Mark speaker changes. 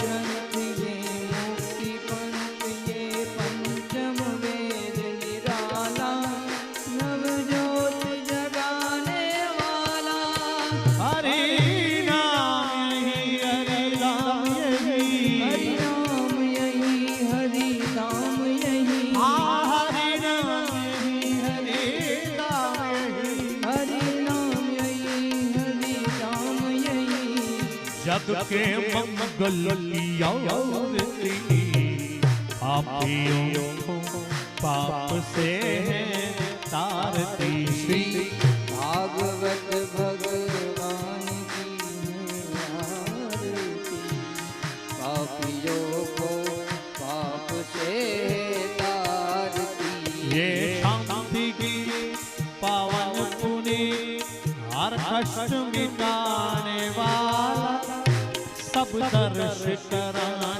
Speaker 1: ग्रंथ ये मुक्ति पंथ ये पंचम वेद निराला नव ज्योत जगाने वाला।
Speaker 2: हरि नाम यही हरि नाम यही
Speaker 1: हरि नाम यही हरि नाम यही
Speaker 2: हरि नाम यही हरि नाम यही
Speaker 1: हरि नाम यही
Speaker 2: जग के मंगल की आरती पापियों को पाप से तारती।
Speaker 1: श्री भागवत भगवान की आरती पापियों को पाप से तारती।
Speaker 2: ये शांति की पावन पुनि हर कष्ट मिटाने वाला सब दर्श करा